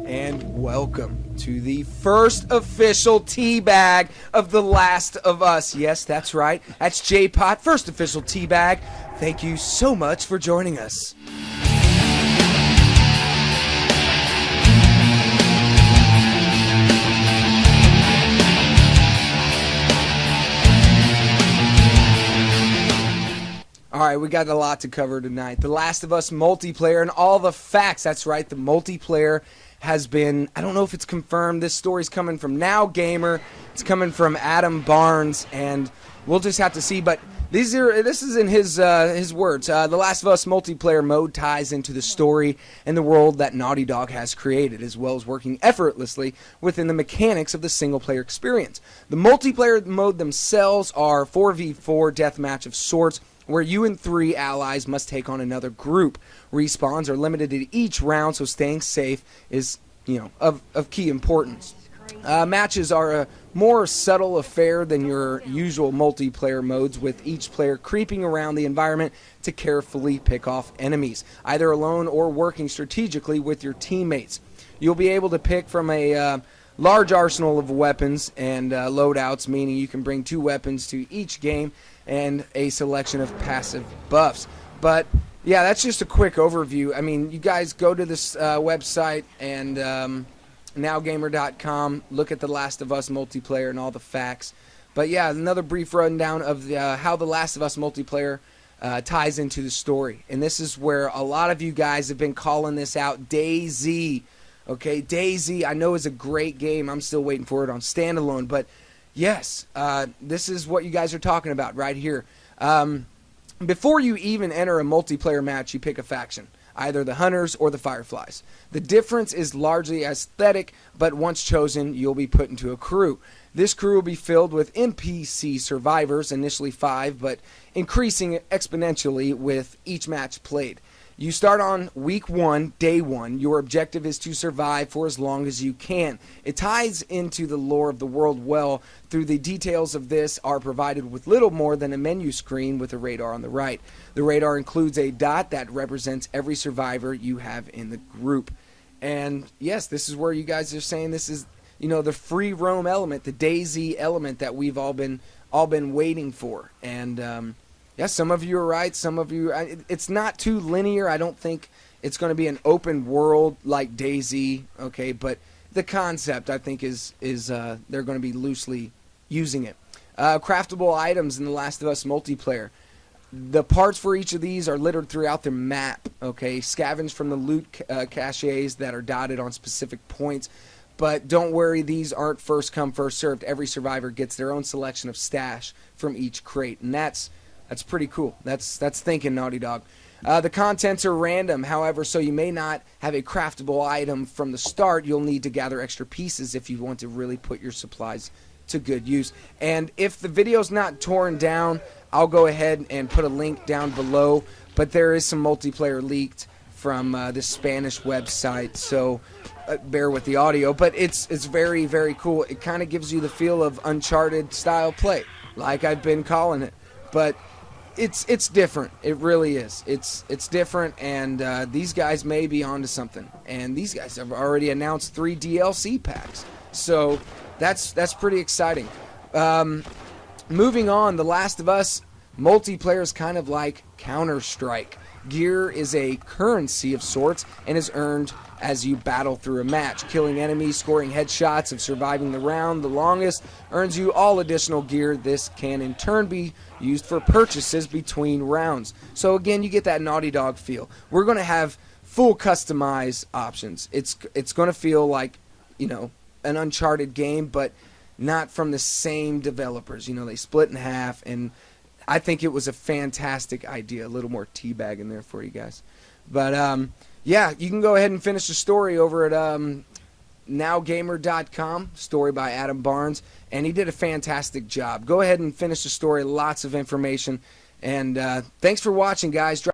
and welcome to the first official teabag of The Last of Us. Yes, that's right. That's J-Pot, first official teabag. Thank you so much for joining us. Alright, we got a lot to cover tonight. The Last of Us multiplayer and all the facts. That's right, the multiplayer has been, I don't know if it's confirmed, this story's coming from Now Gamer, it's coming from Adam Barnes, and we'll just have to see, but this is in his words. The Last of Us multiplayer mode ties into the story and the world that Naughty Dog has created, as well as working effortlessly within the mechanics of the single-player experience. The multiplayer mode themselves are 4v4 deathmatch of sorts, where you and 3 allies must take on another group. Respawns are limited to each round, so staying safe is, of key importance. Matches are a more subtle affair than your usual multiplayer modes, with each player creeping around the environment to carefully pick off enemies, either alone or working strategically with your teammates. You'll be able to pick from a large arsenal of weapons and loadouts, meaning you can bring 2 weapons to each game, and a selection of passive buffs. But yeah, that's just a quick overview. I mean, you guys go to this website and nowgamer.com, look at The Last of Us multiplayer and all the facts. But yeah, another brief rundown of how The Last of Us multiplayer ties into the story. And this is where a lot of you guys have been calling this out. DayZ. Okay, DayZ, I know is a great game. I'm still waiting for it on standalone, but yes, this is what you guys are talking about right here. Before you even enter a multiplayer match, you pick a faction, either the Hunters or the Fireflies. The difference is largely aesthetic, but once chosen, you'll be put into a crew. This crew will be filled with NPC survivors, initially 5, but increasing exponentially with each match played. You start on week 1, day 1. Your objective is to survive for as long as you can. It ties into the lore of the world well. Through the details of this are provided with little more than a menu screen with a radar on the right. The radar includes a dot that represents every survivor you have in the group. And yes, this is where you guys are saying this is, the free roam element, the DayZ element that we've all been waiting for. And yeah, some of you are right. Some of you, it's not too linear. I don't think it's going to be an open world like DayZ, okay? But the concept, I think, is they're going to be loosely using it. Craftable items in The Last of Us multiplayer. The parts for each of these are littered throughout the map, okay? Scavenge from the loot caches that are dotted on specific points. But don't worry, these aren't first come, first served. Every survivor gets their own selection of stash from each crate, and that's pretty cool. That's thinking, Naughty Dog. The contents are random, however, so you may not have a craftable item from the start. You'll need to gather extra pieces if you want to really put your supplies to good use. And if the video's not torn down, I'll go ahead and put a link down below. But there is some multiplayer leaked from this Spanish website, so bear with the audio. But it's very, very cool. It kind of gives you the feel of Uncharted style play, like I've been calling it. But it's different. It really is. It's different, and these guys may be onto something. And these guys have already announced 3 DLC packs, so that's pretty exciting. Moving on, The Last of Us multiplayer is kind of like Counter-Strike. Gear is a currency of sorts and is earned as you battle through a match. Killing enemies, scoring headshots, of surviving the round the longest earns you all additional gear. This can in turn be used for purchases between rounds. So again, you get that Naughty Dog feel. We're going to have full customized options. It's going to feel like, an Uncharted game, but not from the same developers. They split in half, and I think it was a fantastic idea. A little more teabag in there for you guys. But yeah, you can go ahead and finish the story over at nowgamer.com, story by Adam Barnes, and he did a fantastic job. Go ahead and finish the story. Lots of information, and thanks for watching, guys.